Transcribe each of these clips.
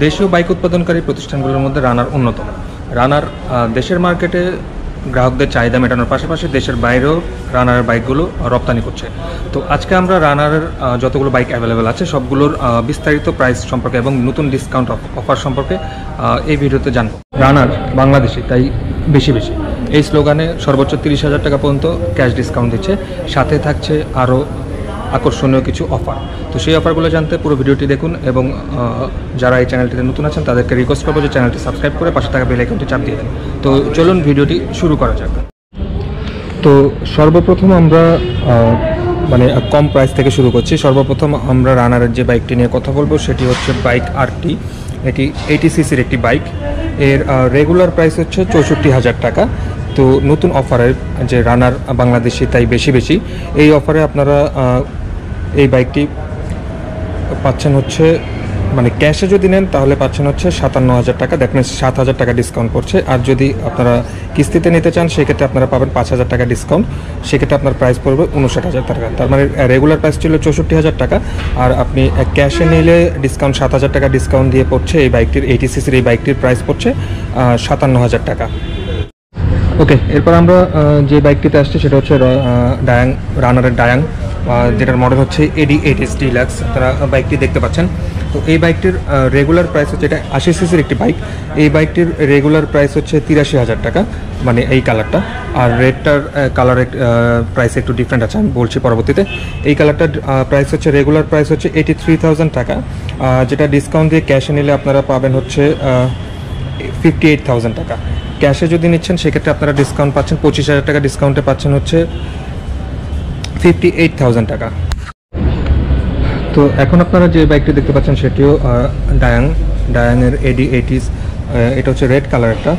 দেশীয় বাইক উৎপাদনকারী প্রতিষ্ঠানগুলোর মধ্যে রানার অন্যতম। রানার দেশের মার্কেটে গ্রাহকদের চাহিদা মেটানোর পাশাপাশি দেশের বাইরেও রানারের বাইকগুলো রপ্তানি করছে। তো আজকে আমরা রানারের যতগুলো বাইক অ্যাভেলেবেল আছে সবগুলোর বিস্তারিত প্রাইস সম্পর্কে এবং নতুন ডিসকাউন্ট অফার সম্পর্কে এই ভিডিওতে জানব। রানার বাংলাদেশি তাই বেশি বেশি এই স্লোগানে সর্বোচ্চ 30,000 টাকা পর্যন্ত ক্যাশ ডিসকাউন্ট দিচ্ছে, সাথে থাকছে আরও আকর্ষণীয় কিছু অফার। তো সেই অফারগুলো জানতে পুরো ভিডিওটি দেখুন এবং যারা এই চ্যানেলটিতে নতুন আছেন তাদেরকে রিকোয়েস্ট করবো যে চ্যানেলটি সাবস্ক্রাইব করে পাশে থাকা বেল আইকনটি চাপ দিয়ে দেন। তো চলুন ভিডিওটি শুরু করা যাক। তো সর্বপ্রথম আমরা কম প্রাইস থেকে শুরু করছি। সর্বপ্রথম আমরা রানারের যে বাইকটি নিয়ে কথা বলবো সেটি হচ্ছে বাইক আরটি। এটি 80 সিসির একটি বাইক। এর রেগুলার প্রাইস হচ্ছে 64,000 টাকা। তো নতুন অফারের যে রানার বাংলাদেশি তাই বেশি বেশি, এই অফারে আপনারা এই বাইকটি পাচ্ছেন হচ্ছে ক্যাশে যদি নেন তাহলে পাচ্ছেন হচ্ছে 57,000 টাকা, দ্যাট মিনস 7,000 টাকা ডিসকাউন্ট পড়ছে। আর যদি আপনারা কিস্তিতে নিতে চান সেক্ষেত্রে আপনারা পাবেন 5,000 টাকা ডিসকাউন্ট, সেক্ষেত্রে আপনার প্রাইস পড়বে 59,000 টাকা। তার মানে রেগুলার প্রাইস ছিল 64,000 টাকা, আর আপনি ক্যাশে নিলে ডিসকাউন্ট 7,000 টাকা ডিসকাউন্ট দিয়ে পড়ছে এই বাইকটির 80 সিসির এই বাইকটির প্রাইস পড়ছে 57,000 টাকা। ওকে, এরপর আমরা যে বাইকটিতে আসছি সেটা হচ্ছে ডায়াং, রানারের ডায়াং, যেটার মডেল হচ্ছে AD8S ডিলাক্স। আপনারা বাইকটি দেখতে পাচ্ছেন। তো এই বাইকটির রেগুলার প্রাইস হচ্ছে, এটা 80 সিসির একটি বাইক, এই বাইকটির রেগুলার প্রাইস হচ্ছে 83,000 টাকা, এই কালারটা। আর রেডটার কালারের প্রাইস একটু ডিফারেন্ট আছে, আমি বলছি পরবর্তীতে। এই কালারটার প্রাইস হচ্ছে, রেগুলার প্রাইস হচ্ছে 83,000 টাকা, যেটা ডিসকাউন্ট দিয়ে ক্যাশে নিলে আপনারা পাবেন হচ্ছে 58,000 টাকা। ক্যাশে যদি নিচ্ছেন সেক্ষেত্রে আপনারা ডিসকাউন্ট পাচ্ছেন, 25,000 টাকা ডিসকাউন্টে পাচ্ছেন হচ্ছে 58,000 টাকা। তো এখন আপনারা যে বাইকটি দেখতে পাচ্ছেন সেটিও ডায়াংয়ের AD80, এটা হচ্ছে রেড কালার একটা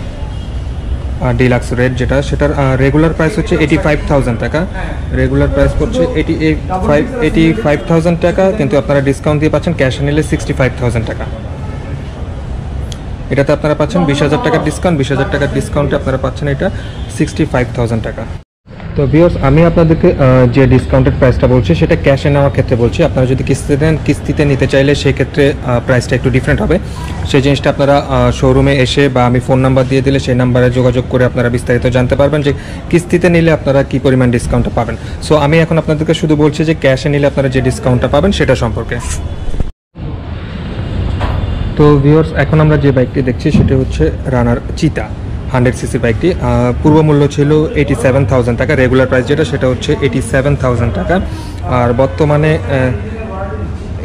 ডিলাক্স রেড, সেটার রেগুলার প্রাইস হচ্ছে 85,000 টাকা। রেগুলার প্রাইস করছে 85,000 টাকা, কিন্তু আপনারা ডিসকাউন্ট দিয়ে পাচ্ছেন ক্যাশে নিলে 65,000 টাকা। এটাতে আপনারা পাচ্ছেন 20,000 টাকার ডিসকাউন্ট, 20,000 টাকার ডিসকাউন্টে আপনারা পাচ্ছেন এটা 65,000 টাকা। তো ভিউয়ার্স, আমি আপনাদেরকে যে ডিসকাউন্টেড প্রাইসটা বলছি সেটা ক্যাশে নেওয়ার ক্ষেত্রে বলছি। আপনারা যদি কিস্তিতে নিতে চাইলে সেক্ষেত্রে প্রাইসটা একটু ডিফারেন্ট হবে। সেই জিনিসটা আপনারা শোরুমে এসে বা আমি ফোন নাম্বার দিয়ে দিলে সেই নাম্বারে যোগাযোগ করে আপনারা বিস্তারিত জানতে পারবেন যে কিস্তিতে নিলে আপনারা কী পরিমাণ ডিসকাউন্টটা পাবেন। সো আমি এখন আপনাদেরকে শুধু বলছি যে ক্যাশে নিলে আপনারা যে ডিসকাউন্টটা পাবেন সেটা সম্পর্কে। তো ভিউয়ার্স, এখন আমরা যে বাইকটি দেখছি সেটা হচ্ছে রানার চিতা 100 সিসি বাইকটি। পূর্ব মূল্য ছিল 87,000 টাকা, রেগুলার প্রাইস যেটা সেটা হচ্ছে 87,000 টাকা। আর বর্তমানে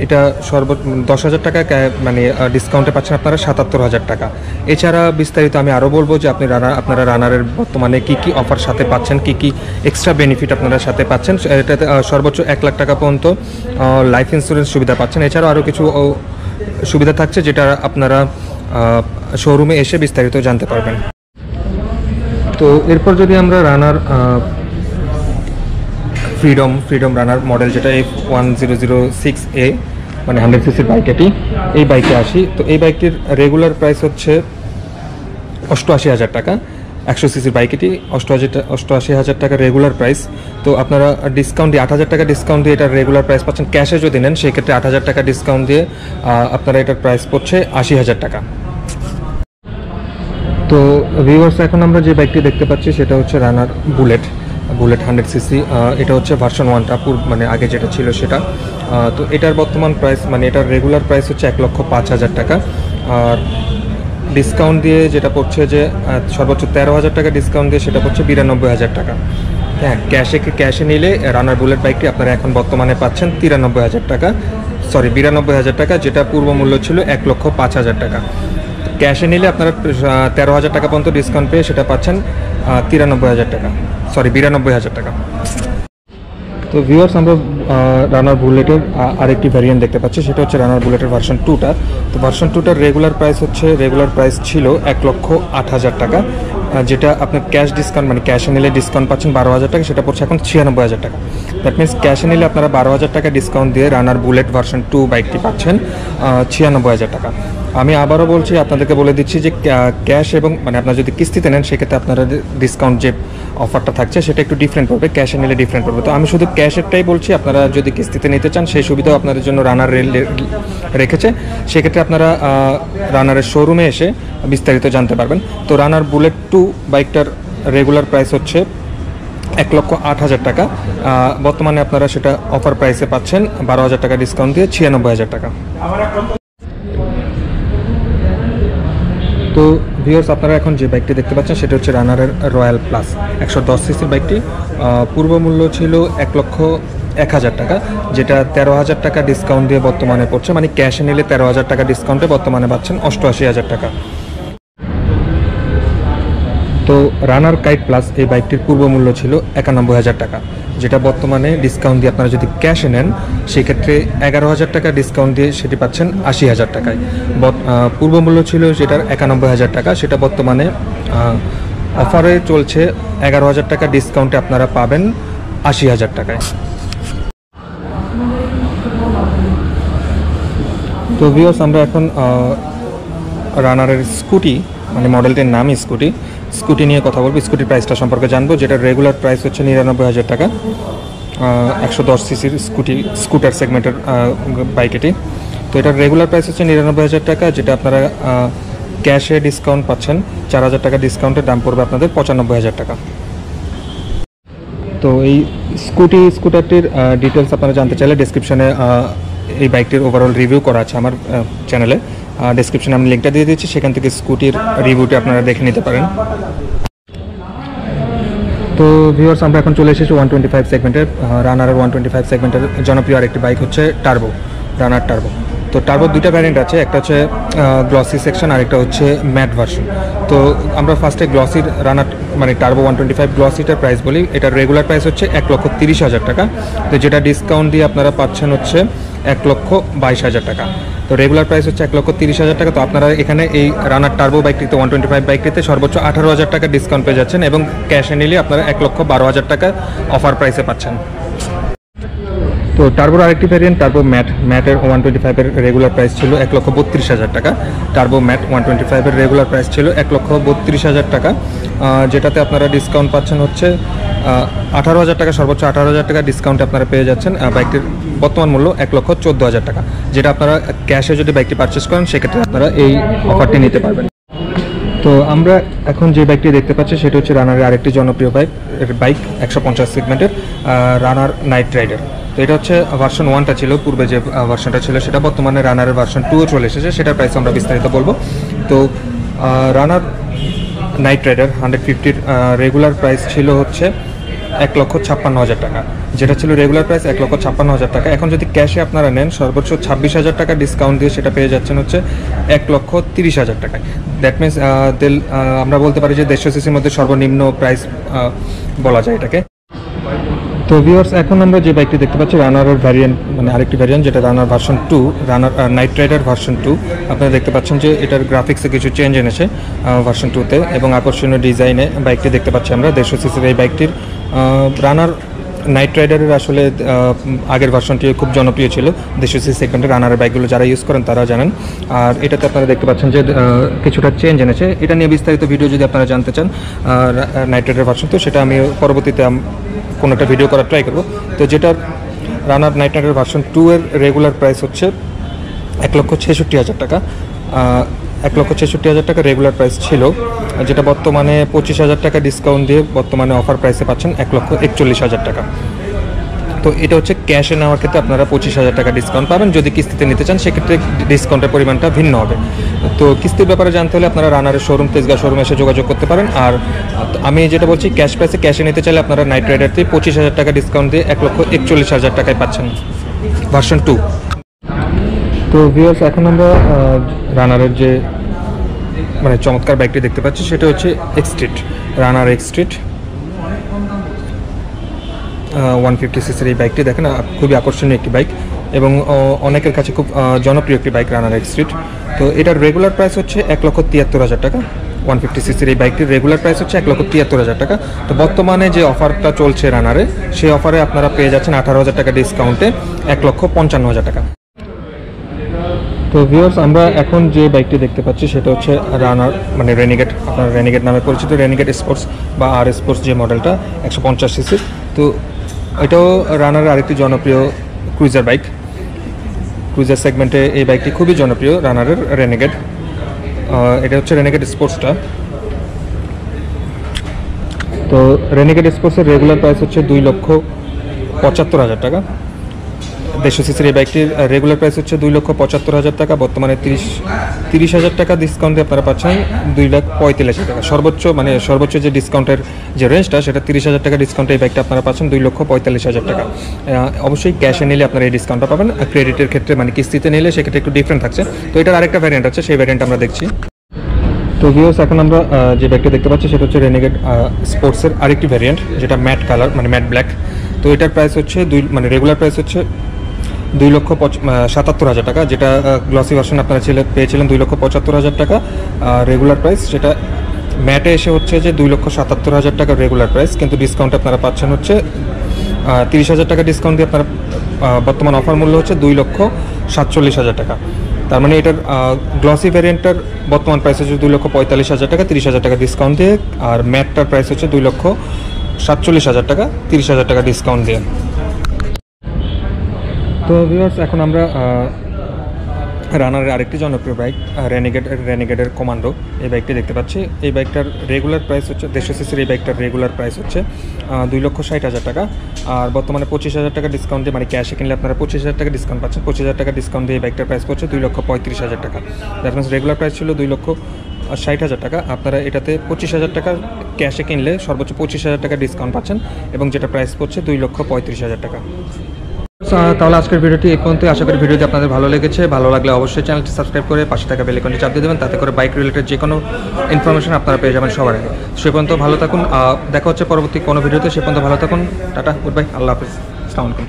এটা 10,000 টাকা ডিসকাউন্টে পাচ্ছেন আপনারা 77,000 টাকা। এছাড়া বিস্তারিত আমি আরও বলবো যে আপনারা রানারের বর্তমানে কী কী অফার সাথে পাচ্ছেন, কী কী এক্সট্রা বেনিফিট আপনারা সাথে পাচ্ছেন। এটাতে সর্বোচ্চ 1 লাখ টাকা পর্যন্ত লাইফ ইন্স্যুরেন্স সুবিধা পাচ্ছেন। এছাড়াও আরও কিছু সুবিধা থাকছে যেটা আপনারা শোরুমে এসে বিস্তারিত জানতে পারবেন। তো এরপর যদি আমরা রানার ফ্রিডম রানার মডেল যেটা F1006A 100 সিসির বাইক, এই বাইকে আসি। তো এই বাইকটির রেগুলার প্রাইস হচ্ছে 88,000 টাকা। 100 সিসির বাইক এটি 88,000 টাকা রেগুলার প্রাইস। তো আপনারা ডিসকাউন্ট দিয়ে 8,000 টাকা ডিসকাউন্ট দিয়ে এটার রেগুলার প্রাইস পাচ্ছেন। ক্যাশে যদি নেন সেক্ষেত্রে 8,000 টাকা ডিসকাউন্ট দিয়ে আপনারা এটার প্রাইস পড়ছে 80,000 টাকা। তো ভিউয়ার্স, এখন আমরা যে বাইকটি দেখতে পাচ্ছি সেটা হচ্ছে রানার বুলেট 100 সিসি। এটা হচ্ছে ভার্সন 1টা, আগে যেটা ছিল সেটা। তো এটার বর্তমান প্রাইস এটার রেগুলার প্রাইস হচ্ছে 1,05,000 টাকা। আর ডিসকাউন্ট দিয়ে যেটা পড়ছে যে সর্বোচ্চ 13,000 টাকা ডিসকাউন্ট দিয়ে সেটা পড়ছে 92,000 টাকা। হ্যাঁ, ক্যাশে নিলে রানার বুলেট বাইকটি আপনারা এখন বর্তমানে পাচ্ছেন 93,000 টাকা, 92,000 টাকা, যেটা পূর্ব মূল্য ছিল 1,05,000 টাকা। ক্যাশে নিলে আপনারা 13,000 টাকা পর্যন্ত ডিসকাউন্ট পেয়ে সেটা পাচ্ছেন 93,000 টাকা, 92,000 টাকা। তো ভিউয়ার্স, আমরা রানার বুলেটের আরেকটি ভ্যারিয়েন্ট দেখতে পাচ্ছি, সেটা হচ্ছে রানার বুলেটের ভার্সন 2টা। তো ভার্সন 2টার রেগুলার প্রাইস ছিল 1,08,000 টাকা, যেটা আপনার ক্যাশ ডিসকাউন্ট ক্যাশে নিলে ডিসকাউন্ট পাচ্ছেন 12,000 টাকা, সেটা পড়ছে এখন 96,000 টাকা। দ্যাট মিনস ক্যাশে নিলে আপনারা 12,000 টাকা ডিসকাউন্ট দিয়ে রানার বুলেট ভার্সন 2 বাইকটি পাচ্ছেন 96,000 টাকা। আমি আবারও বলছি, আপনাদেরকে বলে দিচ্ছি যে ক্যাশ এবং আপনারা যদি কিস্তিতে নেন সেক্ষেত্রে আপনারা ডিসকাউন্ট যে অফারটা থাকছে সেটা একটু ডিফারেন্ট পড়বে, ক্যাশে নিলে ডিফারেন্ট পড়বে। তো আমি শুধু ক্যাশেরটাই বলছি, আপনারা যদি কিস্তিতে নিতে চান সেই সুবিধাও আপনাদের জন্য রানার রেখেছে। সেক্ষেত্রে আপনারা রানারের শোরুমে এসে বিস্তারিত জানতে পারবেন। তো রানার বুলেট 2 বাইকটার রেগুলার প্রাইস হচ্ছে 1,08,000 টাকা। বর্তমানে আপনারা সেটা অফার প্রাইসে পাচ্ছেন 12,000 টাকা ডিসকাউন্ট দিয়ে 96,000 টাকা। তো ভিউয়ার্স, আপনারা এখন যে বাইকটি দেখতে পাচ্ছেন সেটা হচ্ছে রানারের রয়্যাল প্লাস 110 সিসির বাইকটি। পূর্ব মূল্য ছিল 1,01,000 টাকা, যেটা 13,000 টাকা ডিসকাউন্ট দিয়ে বর্তমানে পড়ছে, মানে ক্যাশে নিলে 13,000 টাকা ডিসকাউন্টে বর্তমানে পাচ্ছেন 88,000 টাকা। তো রানার কাইট প্লাস এই বাইকটির পূর্ব মূল্য ছিল 91,000 টাকা, যেটা বর্তমানে ডিসকাউন্ট দিয়ে আপনারা যদি ক্যাশে নেন সেক্ষেত্রে 11,000 টাকা ডিসকাউন্ট দিয়ে সেটি পাচ্ছেন 80,000 টাকায়। পূর্ব মূল্য ছিল যেটার 91,000 টাকা, সেটা বর্তমানে অফারে চলছে 11,000 টাকা ডিসকাউন্টে আপনারা পাবেন 80,000 টাকায়। তো ভিউয়ার্স, আমরা এখন রানারের স্কুটি, মানে মডেলটির নামই স্কুটি নিয়ে কথা বলবো। স্কুটির প্রাইসটা সম্পর্কে জানবো, যেটার রেগুলার প্রাইস হচ্ছে 99,000 টাকা। 110 সিসির স্কুটার সেগমেন্টের বাইক এটি। তো এটার রেগুলার প্রাইস হচ্ছে 99,000 টাকা, যেটা আপনারা ক্যাশে ডিসকাউন্ট পাচ্ছেন 4,000 টাকা ডিসকাউন্টের দাম পড়বে আপনাদের 95,000 টাকা। তো এই স্কুটারটির ডিটেলস আপনারা জানতে চাইলে ডেসক্রিপশনে এই বাইকটির ওভারঅল রিভিউ করা আছে আমার চ্যানেলে। ডেসক্রিপশনে আমি লিঙ্কটা দিয়ে দিচ্ছি, সেখান থেকে স্কুটির রিভিউটি আপনারা দেখে নিতে পারেন। তো ভিউয়ার্স, আমরা এখন চলে এসেছি 125 সেগমেন্টের রানারের 125 সেগমেন্টের জনপ্রিয় আরেকটি বাইক হচ্ছে টার্বো, রানার টার্বো। তো টার্বোর দুইটা ভ্যারিয়েন্ট আছে, একটা হচ্ছে গ্লসি সেকশন আর একটা হচ্ছে ম্যাট ভার্সন। তো আমরা ফার্স্টে গ্লসির রানার মানে টার্বো 125 গ্লসিটার প্রাইস বলি। এটার রেগুলার প্রাইস হচ্ছে 1,30,000 টাকা, তো যেটা ডিসকাউন্ট দিয়ে আপনারা পাচ্ছেন হচ্ছে 1,22,000 টাকা। তো রেগুলার প্রাইস হচ্ছে 1,30,000 টাকা। তো আপনারা এখানে এই রানার টার্বো বাইকটিতে 125 বাইকটিতে সর্বোচ্চ 18,000 টাকা ডিসকাউন্ট পেয়ে যাচ্ছেন, এবং ক্যাশে নিলে আপনারা 1,12,000 টাকা অফার প্রাইসে পাচ্ছেন। তো টার্বোর আরেকটি ভ্যারিয়েন্ট টার্বো ম্যাটের 125-এর রেগুলার প্রাইস ছিল 1,32,000 টাকা। টার্বো ম্যাট 125-এর রেগুলার প্রাইস ছিল 1,32,000 টাকা, যেটাতে আপনারা ডিসকাউন্ট পাচ্ছেন হচ্ছে 18,000 টাকা, সর্বোচ্চ 18,000 টাকা ডিসকাউন্টে আপনারা পেয়ে যাচ্ছেন। বাইকটির বর্তমান মূল্য 1,14,000 টাকা, যেটা আপনারা ক্যাশে যদি বাইকটি পারচেস করেন সেক্ষেত্রে আপনারা এই অফারটি নিতে পারবেন। তো আমরা এখন যে বাইকটি দেখতে পাচ্ছি সেটা হচ্ছে রানারের আরেকটি জনপ্রিয় বাইক 150 সেগমেন্টের রানার নাইট রাইডার। তো এটা হচ্ছে ভার্সন 1টা ছিল, পূর্বে যে ভার্সনটা ছিল সেটা, বর্তমানে রানারের ভার্সন 2 চলে এসেছে, সেটার প্রাইস আমরা বিস্তারিত বলবো। তো রানার নাইট রাইডার 150-র রেগুলার প্রাইস ছিল হচ্ছে 1,56,000 টাকা, যেটা ছিল রেগুলার প্রাইস 1,56,000 টাকা। এখন যদি ক্যাশে আপনারা নেন সর্বোচ্চ 26,000 টাকা ডিসকাউন্ট দিয়ে সেটা পেয়ে যাচ্ছেন হচ্ছে 1,30,000 টাকায়। দ্যাট মিনস আমরা বলতে পারি যে 150 সিসির মধ্যে সর্বনিম্ন প্রাইস বলা যায় এটাকে। তো ভিউয়ার্স, এখন আমরা যে বাইকটি দেখতে পাচ্ছি রানারের ভ্যারিয়েন্ট, মানে আরেকটি ভ্যারিয়েন্ট, যেটা রানার ভার্সন 2, রানার নাইট রাইডার ভার্সন 2। আপনারা দেখতে পাচ্ছেন যে এটার গ্রাফিক্সে কিছু চেঞ্জ এনেছে ভার্সন 2তে, এবং আকর্ষণীয় ডিজাইনে বাইকটি দেখতে পাচ্ছি আমরা। 150 সিসির এই বাইকটির রানার নাইট রাইডারের আসলে আগের ভার্সনটি খুব জনপ্রিয় ছিল 150 সিসি সেগমেন্টের রানারের বাইকগুলো যারা ইউজ করেন তারা জানেন। আর এটাতে আপনারা দেখতে পাচ্ছেন যে কিছুটা চেঞ্জ এনেছে। এটা নিয়ে বিস্তারিত ভিডিও যদি আপনারা জানতে চান নাইট রাইডার ভার্সন, তো সেটা আমি পরবর্তীতে কোনো একটা ভিডিও করার ট্রাই করবো। তো যেটার রানার নাইট রাইডার ভার্সন 2 এর রেগুলার প্রাইস হচ্ছে 1,66,000 টাকা। 1,66,000 টাকা রেগুলার প্রাইস ছিল, যেটা বর্তমানে 25,000 টাকা ডিসকাউন্ট দিয়ে বর্তমানে অফার প্রাইসে পাচ্ছেন 1,41,000 টাকা। তো এটা হচ্ছে ক্যাশে নেওয়ার ক্ষেত্রে আপনারা 25,000 টাকা ডিসকাউন্ট পাবেন। যদি কিস্তিতে নিতে চান সেক্ষেত্রে ডিসকাউন্টের পরিমাণটা ভিন্ন হবে। তো কিস্তির ব্যাপারে জানতে হলে আপনারা রানারের শোরুম, তেজগাঁ শোরুমে এসে যোগাযোগ করতে পারেন। আর আমি যেটা বলছি, ক্যাশ প্রাইসে ক্যাশে নিতে চাইলে আপনারা নাইট রাইডারতে 25,000 টাকা ডিসকাউন্ট দিয়ে 1,41,000 টাকায় পাচ্ছেন ভার্সন 2। তো ভিউয়ার্স, এখন আমরা রানারের যে মানে চমৎকার বাইকটি দেখতে পাচ্ছি সেটা হচ্ছে এক্সট্রিট, রানার এক্সট্রিট 150 সিসির এই বাইকটি। দেখেন খুবই আকর্ষণীয় একটি বাইক এবং অনেকের কাছে খুব জনপ্রিয় একটি বাইক রানার এক্সট্রিট। তো এটার রেগুলার প্রাইস হচ্ছে 1,73,000 টাকা। 150 সিসির এই বাইকটির রেগুলার প্রাইস হচ্ছে 1,73,000 টাকা। তো বর্তমানে যে অফারটা চলছে রানারে, সেই অফারে আপনারা পেয়ে যাচ্ছেন 18,000 টাকা ডিসকাউন্টে 1,55,000 টাকা। তো ভিউয়ার্স, আমরা এখন যে বাইকটি দেখতে পাচ্ছি সেটা হচ্ছে রানার, মানে রেনিগেট, আপনার রেনিগেট নামে পরিচিত রেনিগেট স্পোর্টস বা আর স্পোর্টস যে মডেলটা 150 সিসি। তো এটাও রানারের আরেকটি জনপ্রিয় ক্রুজার বাইক। ক্রুজার সেগমেন্টে এই বাইকটি খুবই জনপ্রিয়, রানারের রেনিগেট। এটা হচ্ছে রেনিগেট স্পোর্টসটা। তো রেনিগেট স্পোর্টসের রেগুলার প্রাইস হচ্ছে 2,75,000 টাকা। 150 সিসির এই বাইকটির রেগুলার প্রাইস হচ্ছে 2,75,000 টাকা। বর্তমানে 30,000 টাকা ডিসকাউন্টে আপনারা পাচ্ছেন 2,45,000 টাকা। সর্বোচ্চ যে ডিসকাউন্টের যে রেঞ্জটা, সেটা 30,000 টাকা ডিসকাউন্টে এই বাইকটা আপনারা পাচ্ছেন 2,45,000 টাকা। অবশ্যই ক্যাশে নিলে আপনারা এই ডিসকাউন্টটা পাবেন। ক্রেডিটের ক্ষেত্রে, মানে কিস্তিতে নিলে সেক্ষেত্রে একটু ডিফারেন্ট থাকছে। তো এটার আরেকটা ভ্যারিয়েন্ট আছে, সেই ভ্যারিয়েন্ট আমরা দেখছি। তো ভিউয়ার্স, এখন আমরা যে বাইকটা দেখতে পাচ্ছি সেটা হচ্ছে রেনিগেট স্পোর্টসের আরেকটি ভ্যারিয়েন্ট, যেটা ম্যাট কালার, মানে ম্যাট ব্ল্যাক। তো এটার প্রাইস হচ্ছে রেগুলার প্রাইস হচ্ছে 2,77,000 টাকা, যেটা গ্লসি ভার্সন আপনারা পেয়েছিলেন 2,75,000 টাকা রেগুলার প্রাইস। সেটা ম্যাটে এসে হচ্ছে যে 2,77,000 টাকা রেগুলার প্রাইস, কিন্তু ডিসকাউন্ট আপনারা পাচ্ছেন হচ্ছে 30,000 টাকা ডিসকাউন্ট দিয়ে আপনারা বর্তমান অফার মূল্য হচ্ছে 2,47,000 টাকা। তার মানে এটার গ্লসি ভ্যারিয়েন্টটার বর্তমান প্রাইস হচ্ছে 2,45,000 টাকা 30,000 টাকা ডিসকাউন্ট দিয়ে, আর ম্যাটটার প্রাইস হচ্ছে 2,47,000 টাকা 30,000 টাকা ডিসকাউন্ট দিয়ে। তো ভিউয়ার্স, এখন আমরা রানারের আরেকটি জনপ্রিয় বাইক রেনিগেটের কমান্ডো এই বাইকটি দেখতে পাচ্ছি। এই বাইকটার রেগুলার প্রাইস হচ্ছে 150 সিসির এই বাইকটার রেগুলার প্রাইস হচ্ছে 2,60,000 টাকা। আর বর্তমানে 25,000 টাকা ডিসকাউন্ট দিয়ে, মানে ক্যাশে কিনলে আপনারা 25,000 টাকা ডিসকাউন্ট পাচ্ছেন। 25,000 টাকা ডিসকাউন্ট দিয়ে এই বাইকটার প্রাইস পড়ছে 2,35,000 টাকা। দ্যাট মিনস রেগুলার প্রাইস ছিল 2,60,000 টাকা। আপনারা এটাতে 25,000 টাকা ক্যাশে কিনলে সর্বোচ্চ 25,000 টাকা ডিসকাউন্ট পাচ্ছেন, এবং যেটা প্রাইস পড়ছে 2,35,000 টাকা। তাহলে আজকের ভিডিওটি এই পর্যন্ত। আশা করি ভিডিওটি আপনাদের ভালো লেগেছে। ভালো লাগলে অবশ্যই চ্যানেলটি সাবস্ক্রাইব করে পাশে থাকা বেল আইকনটি চাপ দিয়ে দেবেন, তাতে করে বাইক রিলেটেড যে কোনো ইনফরমেশন আপনারা পেয়ে যাবেন সবার আগে। সে পর্যন্ত ভালো থাকুন, দেখা হচ্ছে পরবর্তী কোনো ভিডিওতে। সে পর্যন্ত ভালো থাকুন, টাটা, গুড বাই, আল্লাহ হাফিজ, আসসালামু আলাইকুম।